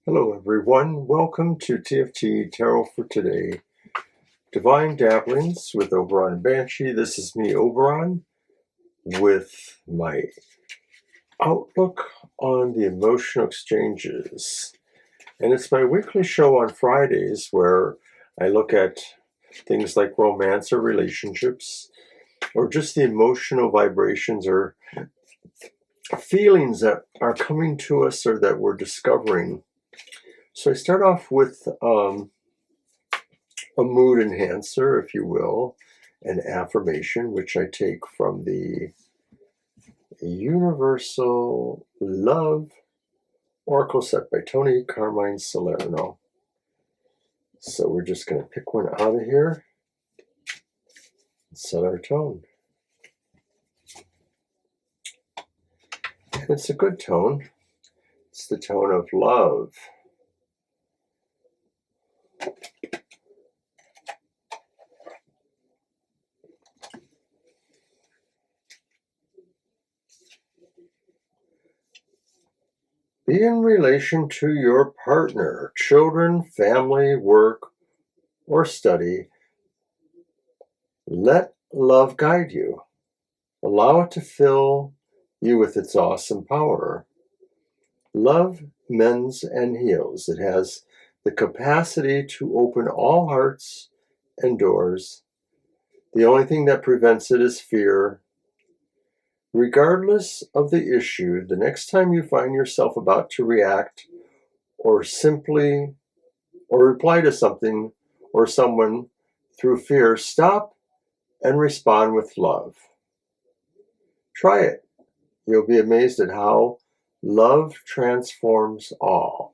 Hello everyone, welcome to TFT Tarot for Today. Divine Dabblings with Oberon and Banshee. This is me, Oberon, with my outlook on the emotional exchanges. And it's my weekly show on Fridays where I look at things like romance or relationships, or just the emotional vibrations or feelings that are coming to us or that we're discovering. So I start off with a mood enhancer, if you will, an affirmation, which I take from the Universal Love Oracle set by Tony Carmine Salerno. So we're just going to pick one out of here and set our tone. And it's a good tone. It's the tone of love. Be in relation to your partner, children, family, work, or study. Let love guide you. Allow it to fill you with its awesome power. Love mends and heals. It has the capacity to open all hearts and doors. The only thing that prevents it is fear. Regardless of the issue, the next time you find yourself about to react or reply to something or someone through fear, stop and respond with love. Try it. You'll be amazed at how love transforms all.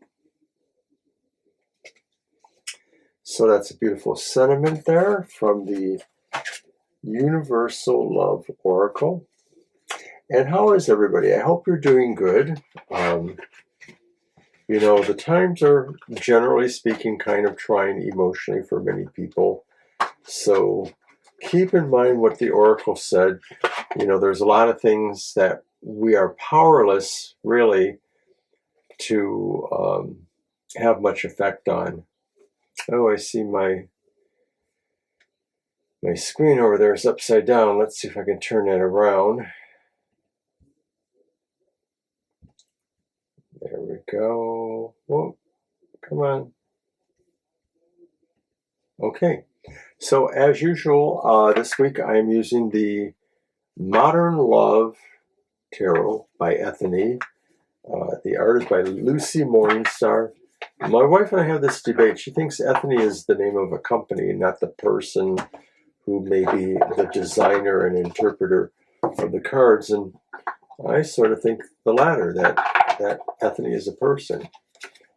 So that's a beautiful sentiment there from the Universal Love Oracle. And how is everybody? I hope you're doing good. The times are, generally speaking, kind of trying emotionally for many people. So keep in mind what the Oracle said. There's a lot of things that we are powerless, really, to have much effect on. Oh, I see my screen over there is upside down. Let's see if I can turn that around. There we go. Whoa, come on. Okay. So as usual, this week I am using the Modern Love Tarot by Ethany. The art is by Lucy Morningstar. My wife and I have this debate. She thinks Ethany is the name of a company, not the person who may be the designer and interpreter of the cards. And I sort of think the latter, that Ethany is a person.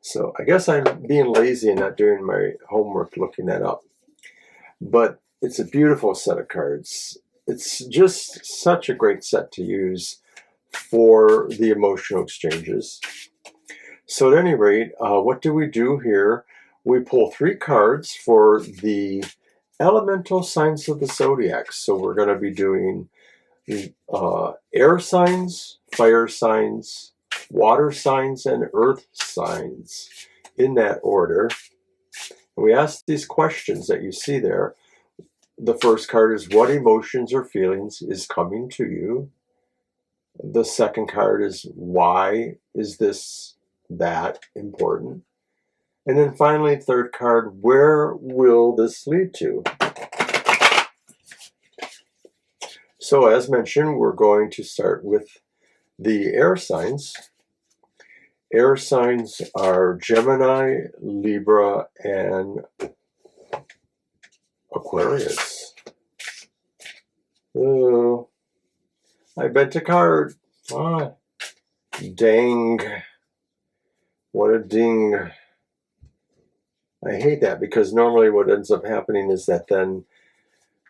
So I guess I'm being lazy and not doing my homework looking that up. But it's a beautiful set of cards. It's just such a great set to use for the emotional exchanges. So at any rate, what do we do here? We pull 3 cards for the elemental signs of the zodiac. So we're going to be doing air signs, fire signs, water signs, and earth signs in that order. And we ask these questions that you see there. The first card is, what emotions or feelings is coming to you? The second card is, why is that important? And then finally, third card, where will this lead to? So as mentioned, we're going to start with the air signs. Air signs are Gemini, Libra, and Aquarius. Oh, I bent a card. Ah, dang. What a ding. I hate that because normally what ends up happening is that then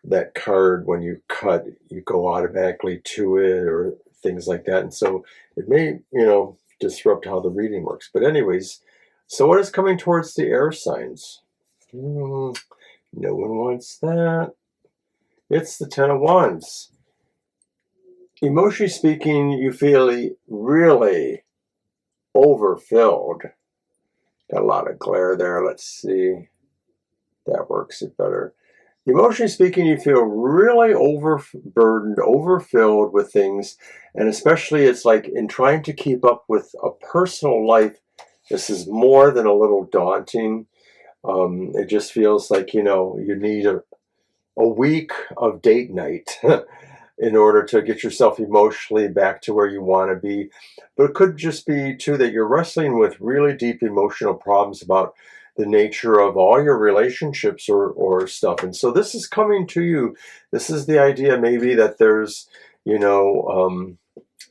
that card, when you cut, you go automatically to it or things like that. And so it may, disrupt how the reading works. But anyways, so what is coming towards the air signs? No one wants that. It's the 10 of Wands. Emotionally speaking, you feel really overfilled. Got a lot of glare there. Let's see. That works it better. Emotionally speaking, you feel really overburdened, overfilled with things, and especially it's like in trying to keep up with a personal life, this is more than a little daunting. It just feels like, you need a week of date night in order to get yourself emotionally back to where you want to be. But it could just be, too, that you're wrestling with really deep emotional problems about the nature of all your relationships or stuff. And so this is coming to you. This is the idea maybe that there's,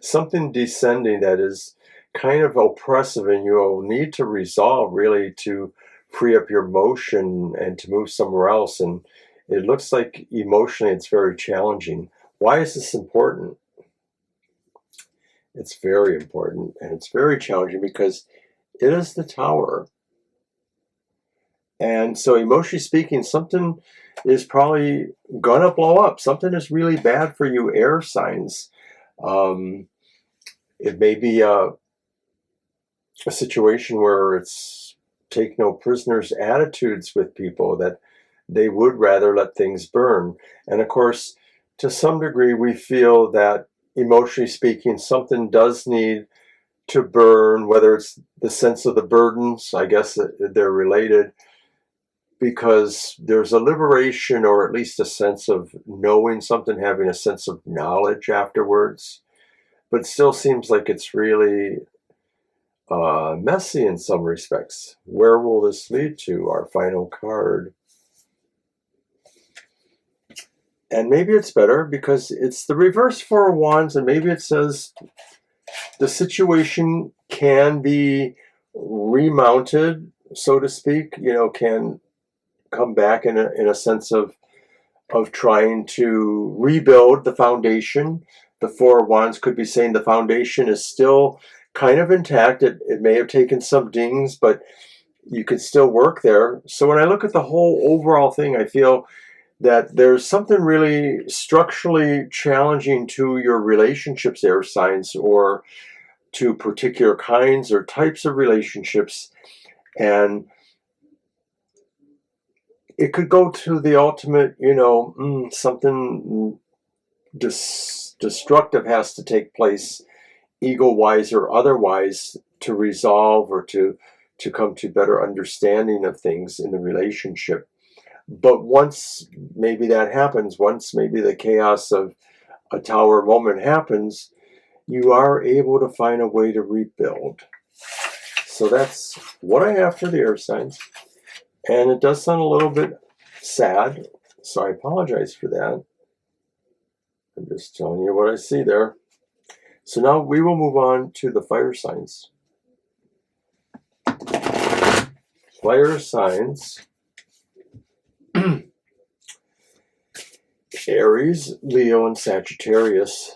something descending that is kind of oppressive, and you'll need to resolve really to free up your motion and to move somewhere else. And it looks like emotionally it's very challenging. Why is this important? It's very important, and it's very challenging because it is the Tower. And so emotionally speaking, something is probably gonna blow up. Something is really bad for you air signs. It may be a situation where it's take no prisoners attitudes with people, that they would rather let things burn. And of course, to some degree, we feel that emotionally speaking, something does need to burn, whether it's the sense of the burdens, I guess they're related, because there's a liberation, or at least a sense of knowing something, having a sense of knowledge afterwards. But it still seems like it's really messy in some respects. Where will this lead to? Our final card. And maybe it's better because it's the reverse Four of Wands, and maybe it says the situation can be remounted, so to speak, can come back in a sense of trying to rebuild the foundation. The Four of Wands could be saying the foundation is still kind of intact. It may have taken some dings, but you could still work there. So when I look at the whole overall thing, I feel that there's something really structurally challenging to your relationships, air signs, or to particular kinds or types of relationships. And it could go to the ultimate, something destructive has to take place, ego-wise or otherwise, to resolve or to come to better understanding of things in the relationship. But once maybe that happens, once maybe the chaos of a Tower moment happens, you are able to find a way to rebuild. So that's what I have for the air signs. And it does sound a little bit sad, so I apologize for that. I'm just telling you what I see there. So now we will move on to the fire signs. Fire signs. Aries, Leo, and Sagittarius.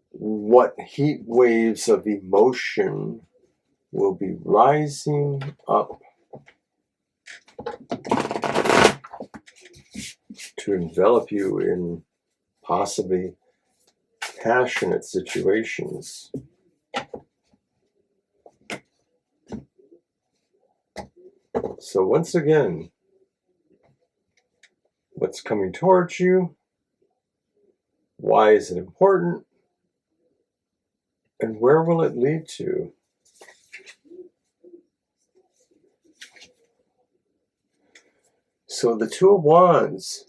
What heat waves of emotion will be rising up to envelop you in possibly passionate situations. So once again, what's coming towards you? Why is it important? And where will it lead to? So the Two of Wands,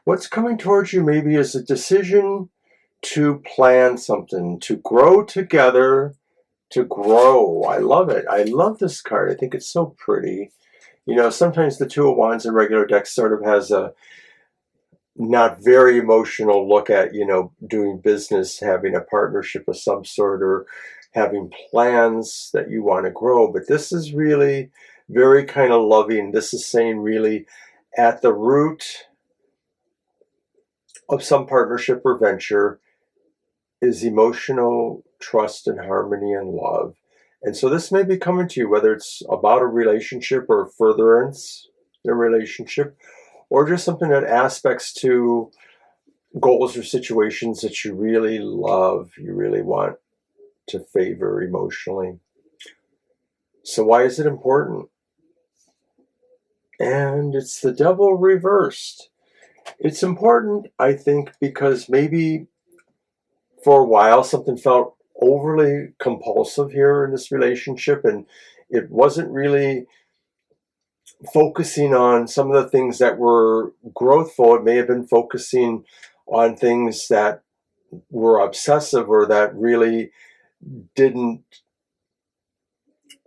what's coming towards you maybe is a decision to plan something, to grow together, to grow. I love it. I love this card. I think it's so pretty. Sometimes the Two of Wands in regular decks sort of has a not very emotional look at, doing business, having a partnership of some sort, or having plans that you want to grow. But this is really very kind of loving. This is saying really at the root of some partnership or venture is emotional trust and harmony and love. And so this may be coming to you, whether it's about a relationship or furtherance in a relationship, or just something that aspects to goals or situations that you really love, you really want to favor emotionally. So why is it important? And it's the devil reversed. It's important, I think, because maybe for a while something felt overly compulsive here in this relationship, and it wasn't really focusing on some of the things that were growthful. It may have been focusing on things that were obsessive or that really didn't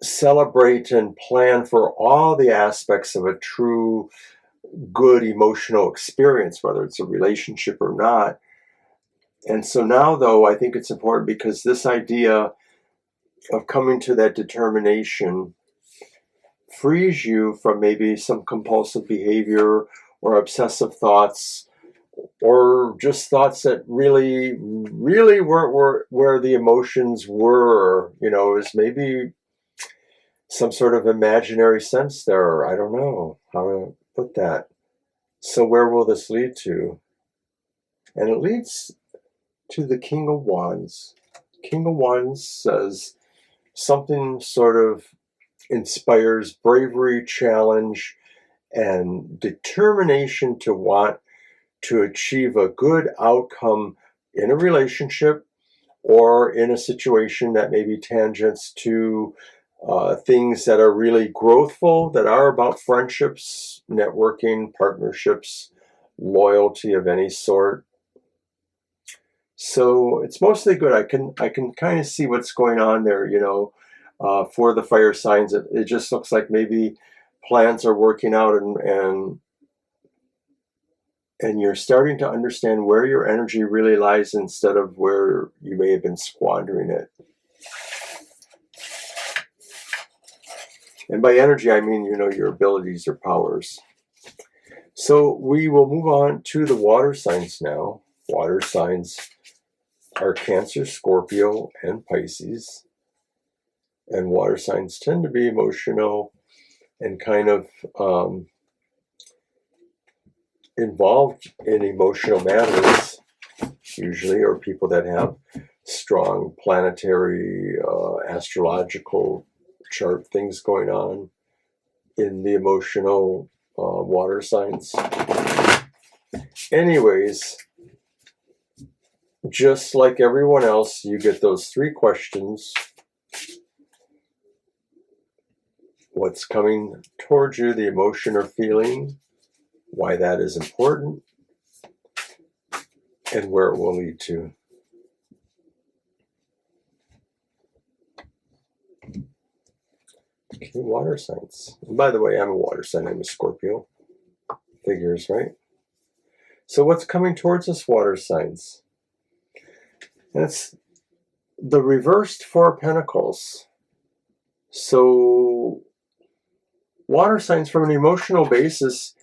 celebrate and plan for all the aspects of a true good emotional experience, whether it's a relationship or not. And so now, though, I think it's important because this idea of coming to that determination frees you from maybe some compulsive behavior or obsessive thoughts, or just thoughts that really weren't where the emotions were. You know, it was maybe some sort of imaginary sense there. I don't know how to put that. So where will this lead to? And it leads to the King of Wands. King of Wands says something sort of inspires bravery, challenge, and determination to want to achieve a good outcome in a relationship or in a situation that may be tangents to things that are really growthful, that are about friendships, networking, partnerships, loyalty of any sort. So it's mostly good. I can kind of see what's going on there, you know, for the fire signs. It just looks like maybe plans are working out, and you're starting to understand where your energy really lies instead of where you may have been squandering it. And by energy, I mean, you know, your abilities or powers. So we will move on to the water signs now. Water signs are Cancer, Scorpio, and Pisces. And water signs tend to be emotional and kind of involved in emotional matters, usually, or people that have strong planetary, astrological chart things going on in the emotional water signs. Anyways, just like everyone else, you get those three questions. What's coming towards you, the emotion or feeling, why that is important, and where it will lead to. Okay, water signs. And by the way, I'm a water sign. I'm a Scorpio. Figures, right? So what's coming towards us, water signs? And it's the reversed Four of Pentacles. So water signs, from an emotional basis,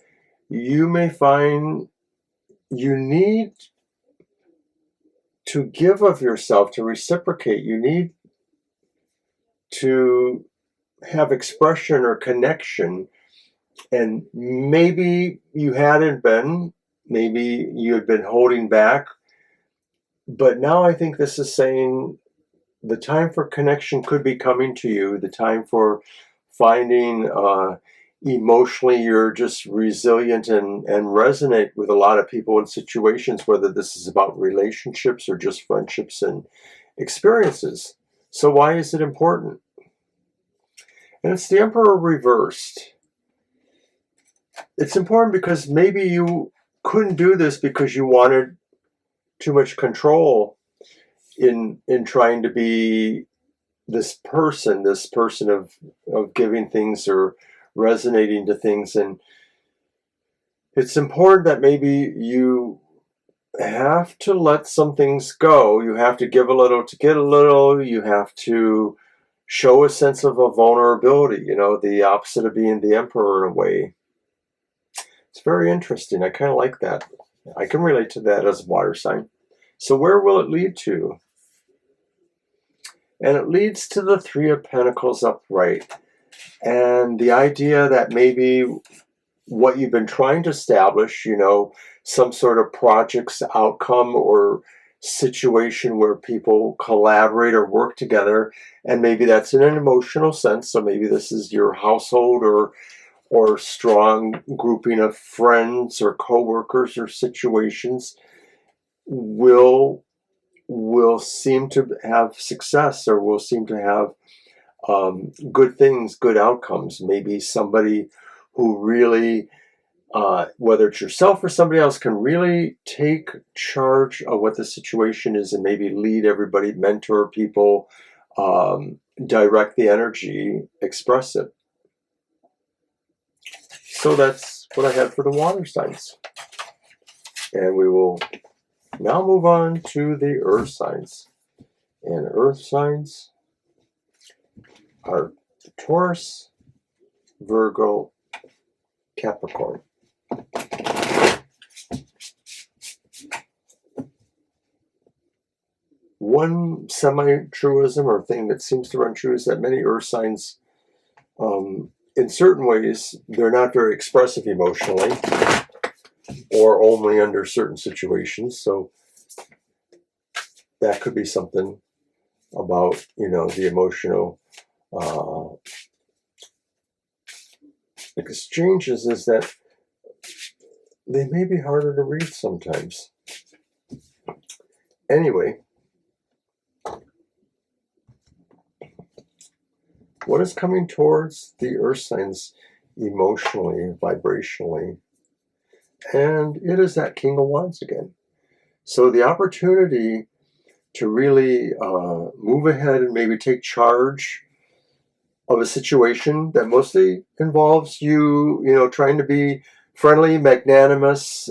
you may find you need to give of yourself, to reciprocate. You need to have expression or connection, and maybe you hadn't been, maybe you had been holding back, but now I think this is saying the time for connection could be coming to you, the time for finding emotionally you're just resilient and resonate with a lot of people and situations, whether this is about relationships or just friendships and experiences. So why is it important? And it's the Emperor reversed. It's important because maybe you couldn't do this because you wanted too much control in trying to be this person of giving things or resonating to things. And it's important that maybe you have to let some things go. You have to give a little to get a little. You have to show a sense of a vulnerability, you know, the opposite of being the Emperor in a way. It's very interesting. I kind of like that. I can relate to that as a water sign. So where will it lead to? And it leads to the Three of Pentacles upright. And the idea that maybe what you've been trying to establish, you know, some sort of project's outcome or situation where people collaborate or work together, and maybe that's in an emotional sense. So maybe this is your household or strong grouping of friends or coworkers or situations will seem to have success, or will seem to have good things, good outcomes. Maybe somebody who really, whether it's yourself or somebody else, can really take charge of what the situation is and maybe lead everybody, mentor people, direct the energy, express it. So that's what I had for the water signs. And we will now move on to the earth signs. And earth signs are Taurus, Virgo, Capricorn. One semi-truism or thing that seems to run true is that many earth signs, in certain ways, they're not very expressive emotionally, or only under certain situations. So that could be something about, the emotional exchanges, is that they may be harder to read sometimes. Anyway, what is coming towards the earth signs emotionally, vibrationally? And it is that King of Wands again. So the opportunity to really move ahead and maybe take charge of a situation that mostly involves you, trying to be friendly, magnanimous,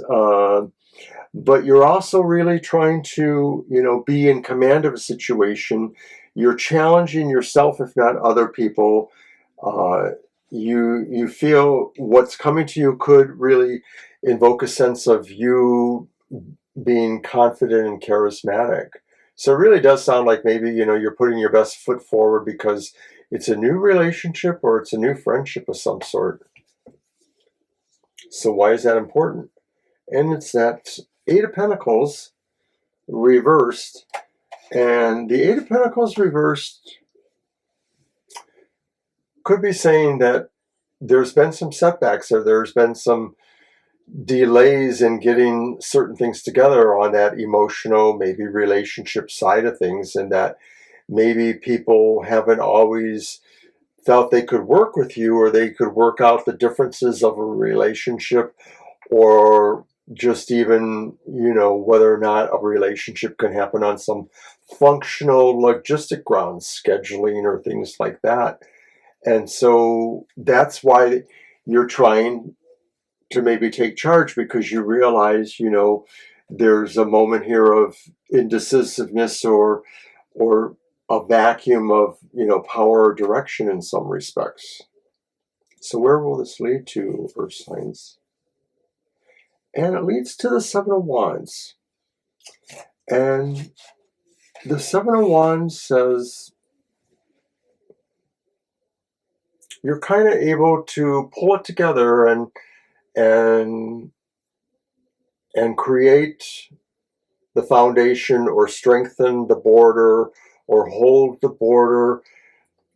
but you're also really trying to, be in command of a situation. You're challenging yourself, if not other people. You feel what's coming to you could really invoke a sense of you being confident and charismatic. So it really does sound like maybe, you're putting your best foot forward because it's a new relationship or it's a new friendship of some sort. So why is that important? And it's that Eight of Pentacles reversed. And the Eight of Pentacles reversed could be saying that there's been some setbacks, or there's been some delays in getting certain things together on that emotional, maybe relationship side of things, and that maybe people haven't always felt they could work with you, or they could work out the differences of a relationship, or just even, whether or not a relationship can happen on some functional logistic grounds, scheduling or things like that. And so that's why you're trying to maybe take charge, because you realize, there's a moment here of indecisiveness or a vacuum of, power or direction in some respects. So where will this lead to, earth signs? And it leads to the Seven of Wands. And the Seven of Wands says you're kind of able to pull it together and create the foundation, or strengthen the border, or hold the border.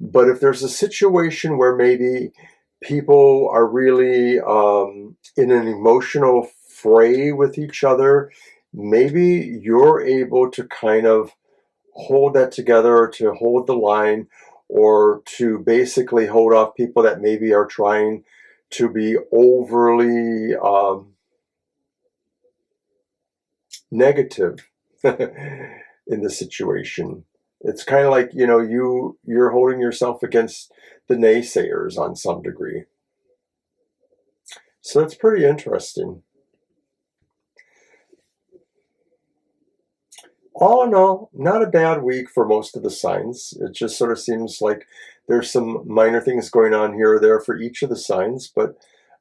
But if there's a situation where maybe people are really in an emotional fray with each other, maybe you're able to kind of hold that together, to hold the line, or to basically hold off people that maybe are trying to be overly negative in the situation. It's kind of like, you're holding yourself against the naysayers on some degree. So it's pretty interesting. All in all, not a bad week for most of the signs. It just sort of seems like there's some minor things going on here or there for each of the signs, but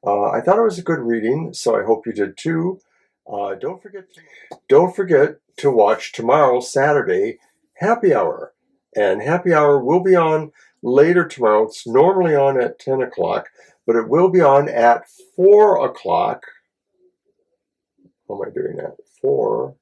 I thought it was a good reading, so I hope you did too. Don't forget to watch tomorrow, Saturday, Happy Hour. And Happy Hour will be on later tomorrow. It's normally on at 10 o'clock, but it will be on at 4 o'clock. How am I doing that? 4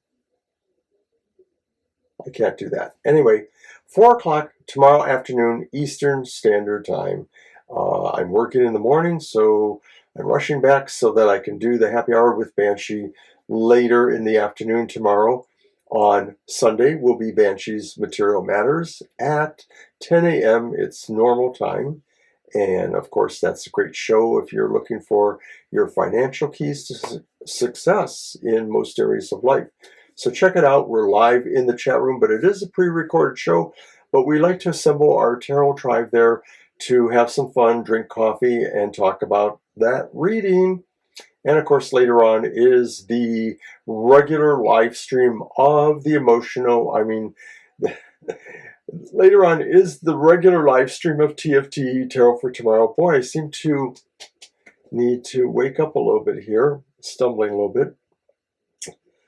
I can't do that. Anyway, 4 o'clock tomorrow afternoon, Eastern Standard Time. I'm working in the morning, so I'm rushing back so that I can do the happy hour with Banshee later in the afternoon tomorrow. On Sunday will be Banshee's Material Matters at 10 a.m. It's normal time. And of course, that's a great show if you're looking for your financial keys to success in most areas of life. So check it out. We're live in the chat room, but it is a pre-recorded show. But we like to assemble our tarot tribe there to have some fun, drink coffee, and talk about that reading. And of course, later on is the regular live stream of the later on is the regular live stream of TFT Tarot for Tomorrow. Boy, I seem to need to wake up a little bit here, stumbling a little bit.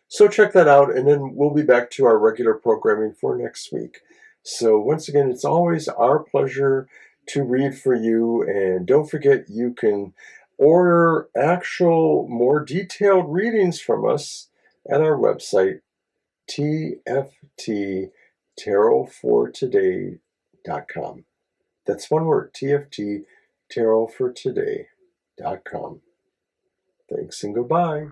So check that out, and then we'll be back to our regular programming for next week. So once again, it's always our pleasure to read for you, and don't forget you can order actual, more detailed readings from us at our website, tfttarotfortoday.com. That's one word, tfttarotfortoday.com. Thanks and goodbye.